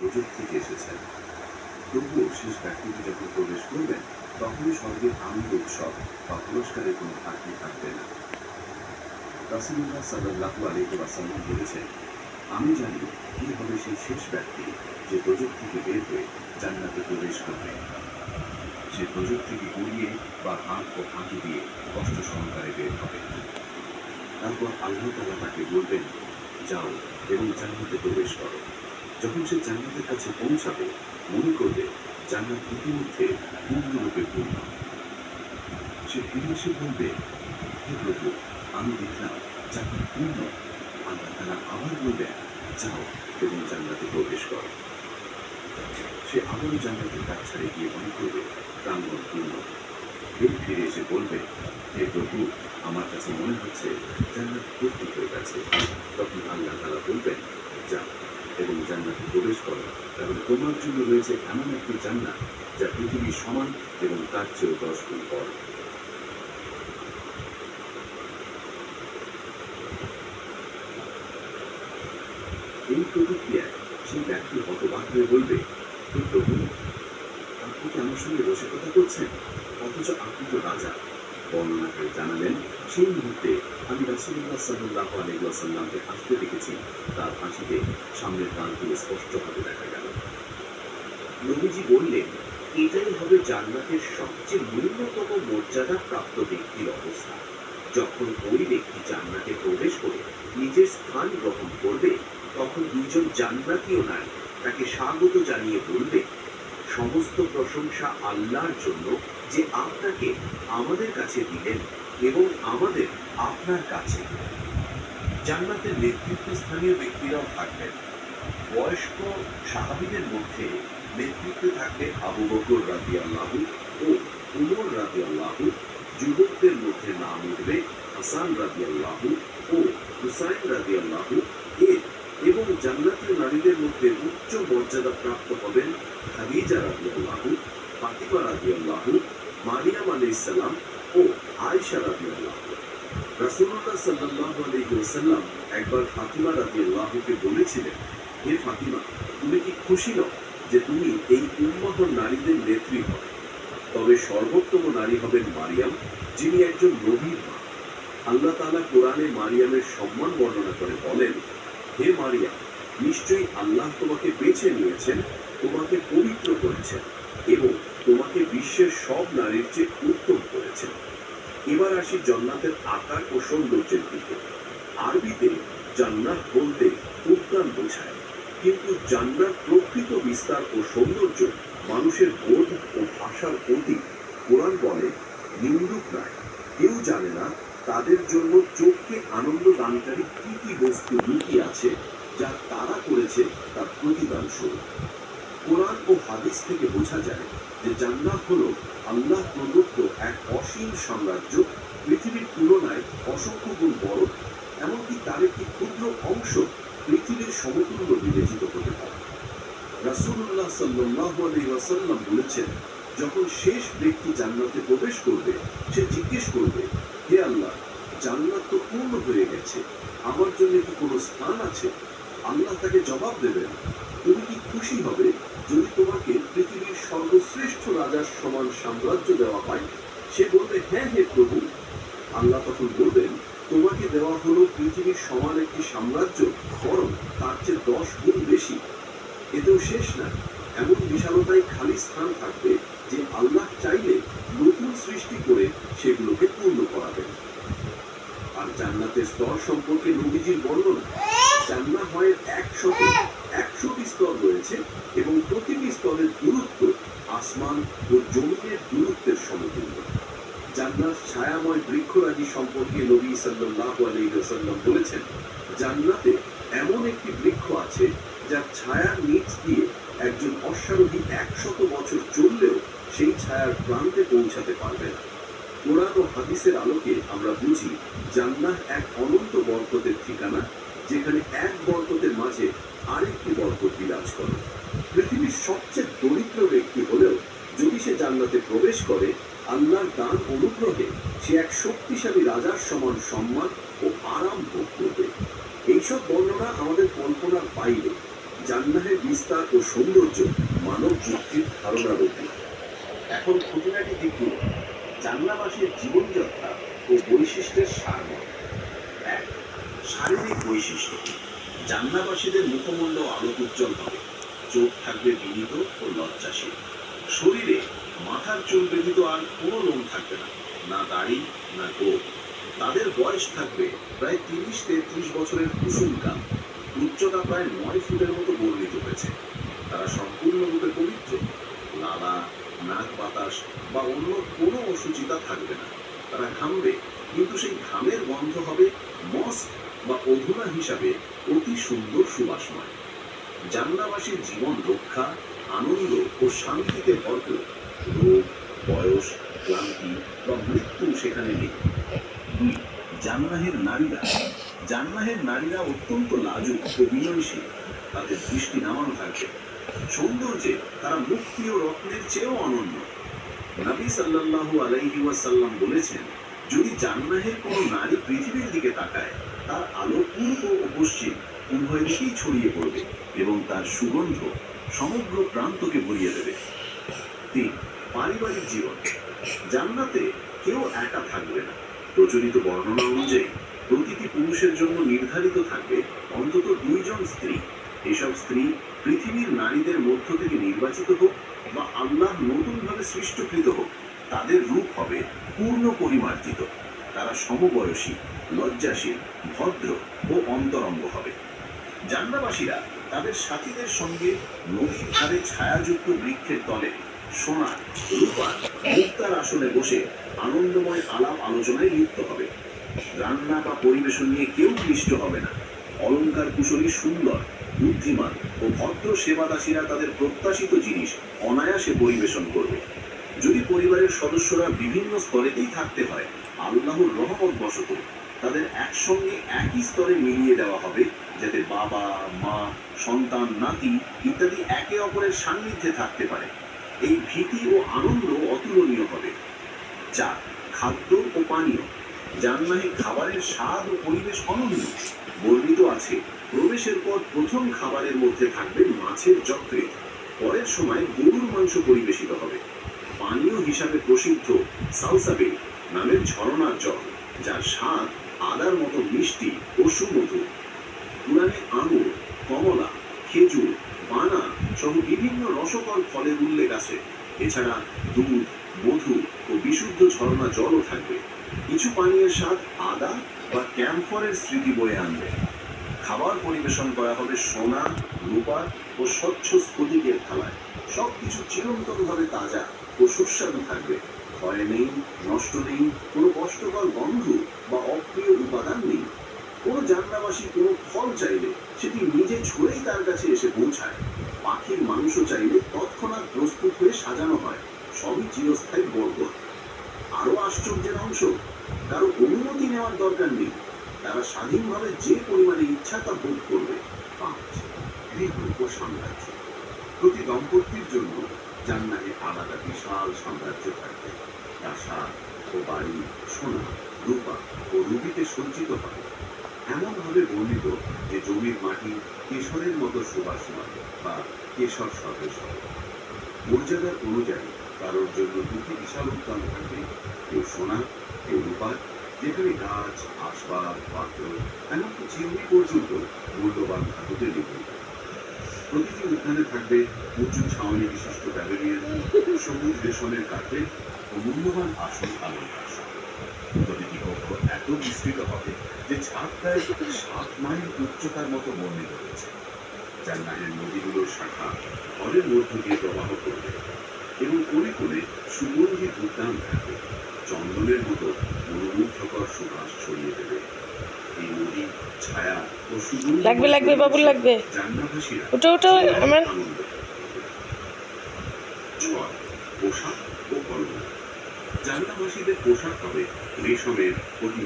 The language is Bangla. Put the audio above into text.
প্রযুক্তিতে এসেছেন। তবুও শেষ ব্যক্তিটি যখন প্রবেশ করবেন, তখনই স্বর্গের আনন্দ উৎসব বা পুরস্কারের কোনো ঘাটতি থাকবে না। রাসূলুল্লাহ সাল্লাল্লাহু আলাইহি ওয়াসাল্লাম বলেছেন, আমি জানি কি হবে সেই শেষ ব্যক্তি যে প্রযুক্তি থেকে বের হয়ে জান্নাতে প্রবেশ করবে। সে প্রযুক্তিকে গড়িয়ে বা হাত ও হাঁটু দিয়ে কষ্ট সহকারে বের হবে। তারপর আল্লাহ তাআলা তাকে বলবেন, যাও এবং জান্নাতে প্রবেশ করো। যখন সে জান্নাতের কাছে পৌঁছাবে, মনে করবে জান্নাত ইতিমধ্যে পূর্ণরূপে পূর্ণ। সে ফিরে এসে বলবে, হে প্রভু, আমি দেখলাম জান্নাত পূর্ণ। আল্লাহ তাআলা আবার বলবেন, যাও এবং জান্নাতে প্রবেশ করো। সে আবারও জান্নাতের কাছ ছাড়ে গিয়ে মনে করবে প্রাঙ্গণ পূর্ণ। ফিরে এসে বলবে, হে প্রভু, আমার কাছে মনে হচ্ছে জান্নাত ভর্তি হয়ে গেছে। তখন আল্লাহ তাআলা বলবেন, যাও এবং জান্নাতে প্রবেশ করো। তাহলে তোমার জন্য রয়েছে এমন একটি জান্নাত যা পৃথিবীর সমান এবং তার চেয়েও 10 গুণ বড়। এই প্রতিক্রিয়ায় সেই ব্যক্তি হতবাক হয়ে বলবে, হে প্রভু, আপনি কি আমার সঙ্গে বসে কথা বলছেন? অথচ আপনি তো রাজা। বর্ণনাকারী জানালেন, সেই মুহূর্তে আমি রাসূলুল্লাহ সাল্লাল্লাহু আলাইহি ওয়াসাল্লামকে হাসতে দেখেছি। তার হাসিতে সামনের কানগুলো স্পষ্টভাবে দেখা গেল। নবীজি বললেন, এটাই হবে জান্নাতের সবচেয়ে ন্যূনতম মর্যাদা প্রাপ্ত ব্যক্তির অবস্থা। যখন ওই ব্যক্তি জান্নাতে প্রবেশ করে নিজের স্থান গ্রহণ করবে, তখন দুজন জান্নাতীয় নারী তাকে স্বাগত জানিয়ে বলবে, সমস্ত প্রশংসা আল্লাহর জন্য যে আপনাকে আমাদের কাছে দিলেন এবং আমাদের আপনার কাছে। জান্নাতের নেতৃত্বস্থানীয় ব্যক্তিরাও থাকবেন। বয়স্ক সাহাবীদের মধ্যে নেতৃত্বে থাকবে আবু বকর রাদিয়াল্লাহু ও উমর রাদিয়াল্লাহু। যুবকদের মধ্যে নাম উঠবে হাসান রাদিয়াল্লাহু ও হুসাইন রাদিয়াল্লাহু এর। এবং জান্নাতীয় নারীদের মধ্যে উচ্চ মর্যাদা প্রাপ্ত হবেন খাদিজা রাদিয়াল্লাহু, ফাতিমা রাদিয়াল্লাহু, মারিয়াম আলাইহিস সালাম ও আয়েশা রাদিয়াল্লাহু। রাসূলুল্লাহ সাল্লাল্লাহু আলাইহি ওয়াসাল্লাম একবার ফাতিমা রাদিয়াল্লাহুকে বলেছিলেন, হে ফাতিমা, তুমি কি খুশি নও যে তুমি এই উম্মতের নারীদের নেত্রী হবে? তবে সর্বোত্তম নারী হবেন মারিয়াম, যিনি একজন নবীর মা। আল্লাহ তাআলা কোরআনে মারিয়ামের সম্মান বর্ণনা করে বলেন, হে মারিয়াম, নিশ্চয়ই আল্লাহ তোমাকে বেছে নিয়েছেন, তোমাকে পবিত্র করেছেন এবং তোমাকে বিশ্বের সব নারীর চেয়ে উত্তম করেছেন। এবার আসি জান্নাতের আকার ও সৌন্দর্যের দিকে। আরবিতে জান্নাত বলতে উদ্যান বোঝায়, কিন্তু জান্নাত প্রকৃত বিস্তার ও সৌন্দর্য মানুষের বোধ ও ভাষার অতীত। কোরআন বলে, নিন্দুক নয়, কেউ জানে না তাদের জন্য চোখকে আনন্দ দানকারী কি কি বস্তু লুকিয়ে আছে, যা তারা করেছে তার প্রতিদান স্বরূপ। কোরআন ও হাদিস থেকে বোঝা যায় যে জান্নাত হলো আল্লাহ প্রদত্ত এক অসীম সাম্রাজ্য, পৃথিবীর তুলনায় অসংখ্য গুণ বড়। এমনকি তার একটি ক্ষুদ্র অংশ পৃথিবীর সমতুল্য বিবেচিত হতে পারে। রাসূলুল্লাহ সাল্লাল্লাহু আলাইহি ওয়াসাল্লাম বলেছেন, যখন শেষ ব্যক্তি জান্নাতে প্রবেশ করবে, সে জিজ্ঞেস করবে, হে আল্লাহ, জান্নাত তো পূর্ণ হয়ে গেছে, আমার জন্য কি কোনো স্থান আছে? আল্লাহ তাকে জবাব দেবেন, তুমি কি খুশি হবে যদি তোমাকে পৃথিবীর সর্বশ্রেষ্ঠ রাজার সমান সাম্রাজ্য দেওয়া হয়? সে বলবে, হ্যাঁ হে প্রভু। আল্লাহ তখন বলবেন, তোমাকে দেওয়া হলো পৃথিবীর সমান একটি সাম্রাজ্য, বরং তার চেয়ে 10 গুণ বেশি। এতেও শেষ না, এমন বিশালতায় খালি স্থান থাকবে যে আল্লাহ চাইলে নতুন সৃষ্টি করে সেগুলোকে পূর্ণ করাবেন। আর জান্নাতের স্তর সম্পর্কে নবীজির বর্ণনা, জান্নাত হয় 100টি স্তর রয়েছে এবং প্রতিটি স্তরের দূরত্ব আসমান ও জমিনের দূরত্বের সমতুল্য। জান্নাত ছায়াময় বৃক্ষরাজি সম্পর্কে নবী সাল্লাল্লাহু আলাইহি ওয়াসাল্লাম বলেছেন, জান্নাতে এমন একটি বৃক্ষ আছে যার ছায়ার নিচ দিয়ে একজন অশ্বারোহী 100 বছর চললেও সেই ছায়ার প্রান্তে পৌঁছাতে পারবে না। কোরআন ও হাদিসের আলোকে আমরা বুঝি জান্নাত এক অনন্ত বরকতের ঠিকানা, যেখানে এক বরকতের মাঝে আরেকটি বরকত বিরাজ করে। পৃথিবীর সবচেয়ে দরিদ্র ব্যক্তি হলেও যদি সে জান্নাতে প্রবেশ করে, আল্লাহর দান অনুগ্রহে সে এক শক্তিশালী রাজার সমান সম্মান ও আরাম ভোগ করবে। এইসব বর্ণনা আমাদের কল্পনার বাইরে। জান্নাতের বিস্তার ও সৌন্দর্য মানব যুক্তির ধারণার অতীত। এখন খুঁটিনাটি দিকগুলো জান্নাবাসীর জীবনযাত্রা ও বৈশিষ্ট্যের সারমর্ম। এক, শারীরিক বৈশিষ্ট্য। জান্নাবাসীদের মুখমণ্ডল আলোক উজ্জ্বল হবে, চোখ থাকবে বিনীত ও লজ্জাশীল, শরীরে মাথার চুল ব্যতীত আর কোনো লোম থাকবে না, না দাড়ি না গোঁফ। তাদের বয়স থাকবে প্রায় 30-33 বছরের কুসুমকাল, উচ্চতা প্রায় 9 ফুটের মতো বর্ণিত হয়েছে। তারা সম্পূর্ণরূপে পবিত্র, লালা, নাক বাতাস বা অন্য কোনো অসুচিতা থাকবে না। তারা ঘামবে, কিন্তু সেই ঘামের গন্ধ হবে মস্ক বা অধুনা হিসাবে অতি সুন্দর সুবাসময়। জান্নাবাসীর জীবন রক্ষা, আনন্দ ও শান্তিতে ভরপুর। রোগ, বয়স, ক্লান্তি বা মৃত্যু সেখানে নেই। দুই, জান্নাহের নারীরা। জান্নাহের নারীরা অত্যন্ত লাজুক ও বিনয়শীল, তাদের দৃষ্টি নামানো থাকবে। সৌন্দর্যে তারা মুক্তি ও রত্নের চেয়েও অনন্য। নবী সাল্লাল্লাহু আলাইহি ওয়াসাল্লাম বলেছেন, যদি জান্নাহের কোনো নারী পৃথিবীর দিকে তাকায়, তার আলো পূর্ব ও পশ্চিম উভয় দিকেই ছড়িয়ে পড়বে এবং তার সুগন্ধ সমগ্র প্রান্তকে ভরিয়ে দেবে। তিন, পারিবারিক জীবন। জান্নাতে কেউ একা থাকবে না। প্রচলিত বর্ণনা অনুযায়ী প্রতিটি পুরুষের জন্য নির্ধারিত থাকবে অন্তত 2 জন স্ত্রী। এসব স্ত্রী পৃথিবীর নারীদের মধ্য থেকে নির্বাচিত হোক বা আল্লাহ নতুনভাবে সৃষ্টকৃত হোক, তাদের রূপ হবে পূর্ণ পরিমার্জিত। তারা সমবয়সী, লজ্জাশীল, ভদ্র ও অন্তরঙ্গ হবে। জান্নাবাসীরা তাদের সাথীদের সঙ্গে নদীর ধারে ছায়াযুক্ত বৃক্ষের তলে সোনার, রূপার, মুক্তার আসনে বসে আনন্দময় আলাপ আলোচনায় লিপ্ত হবে। রান্না বা পরিবেশন নিয়ে কেউ ক্লিষ্ট হবে না। অলংকার কুশলী, সুন্দর, বুদ্ধিমান ও ভদ্র সেবাদাসীরা তাদের প্রত্যাশিত জিনিস অনায়াসে পরিবেশন করবে। যদি পরিবারের সদস্যরা বিভিন্ন স্তরেতেই থাকতে হয়, আল্লাহর রহমত বশত তাদের একসঙ্গে একই স্তরে মিলিয়ে দেওয়া হবে, যাতে বাবা, মা, সন্তান, নাতি ইত্যাদি একে অপরের সান্নিধ্যে থাকতে পারে। এই ভীতি ও আনন্দ অতুলনীয় হবে। 4, খাদ্য ও পানীয়। জান্নাহে খাবারের স্বাদ ও পরিবেশ অনন্য। বর্ণিত আছে, প্রবেশের পর প্রথম খাবারের মধ্যে থাকবে মাছের যকৃৎ, পরের সময় গরুর মাংস পরিবেশিত হবে। পানীয় হিসাবে প্রসিদ্ধ সালসাবিল নামের ঝরনার জল, যার স্বাদ আদার মতো মিষ্টি ও সুমধুর। কুরআনে আঙুর, কমলা, খেজুর, বানা সহ বিভিন্ন রসকর ফলের উল্লেখ আছে। এছাড়া দুধ, মধু ও বিশুদ্ধ ঝরনা জলও থাকবে। কিছু পানীয়ের স্বাদ আদা বা ক্যাম্ফরের স্মৃতি বয়ে আনবে। খাবার পরিবেশন করা হবে সোনা, রূপার ও স্বচ্ছ স্ফটিকের থালায়। সবকিছু চিরন্তনভাবে তাজা ও সুস্বাদু থাকবে। ক্ষয় নেই, নষ্ট নেই, কোনো কষ্টকর গন্ধ বা অপ্রিয় উপাদান নেই। কোনো জান্নাবাসী কোনো ফল চাইলে সেটি নিজে ছুঁড়েই তার কাছে এসে পৌঁছায়। পাখির মাংস চাইলে তৎক্ষণাৎ প্রস্তুত হয়ে সাজানো হয়। সবই চিরস্থায়ী বরকত। আরো আশ্চর্যের অংশ, কারো অনুমতি নেওয়ার দরকার নেই। তারা স্বাধীনভাবে যে পরিমাণে ইচ্ছা তা ভোগ করবে। 5, গৃহ ও সাম্রাজ্য। প্রতি দম্পতির জন্য জান্নাতে আলাদা বিশাল সাম্রাজ্য থাকবে। প্রাসাদ ও বাড়ি সোনা, রূপা ও রুবিতে সজ্জিত হবে। এমনভাবে বর্ণিত যে জমির মাটি কেশরের মতো সুবাসময় বা কেশর সদৃশ হবে। মর্যাদার অনুযায়ী কারোর জন্য 2টি বিশাল উদ্যান থাকবে, কেউ সোনা, কেউ রূপার, যেখানে গাছ, আসবাব, পাত্র, এমনকি চিরুনি পর্যন্ত মূল্যবান ধাতুতে নির্মিত। প্রতিটি উদ্যানে থাকবে উঁচু ছাউনি বিশিষ্ট প্যাভিলিয়ন, সবুজ রেশমের কার্পেট ও মূল্যবান আসন অলংকার সহ। প্রতিটি কক্ষ এত বিস্তৃত হবে যে ছাদ প্রায় 7 মাইল উচ্চতার মতো বর্ণিত হয়েছে। জান্নাতের নদীগুলোর শাখা হলের মধ্য দিয়ে প্রবাহ করবে এবং কোণে কোণে সুগন্ধি উদ্যান থাকবে। চন্দনের মতো মনোমুগ্ধকর সুবাস ছড়িয়ে দেবে। এই নদী ছায়া ও সুগন্ধি লাগবে বাবুর লাগবে। জান্নাতবাসীরা ওটা আমার আনন্দ। 6, পোশাক ও কর্ম। জান্নাতবাসীদের পোশাক হবে রেশমের অতি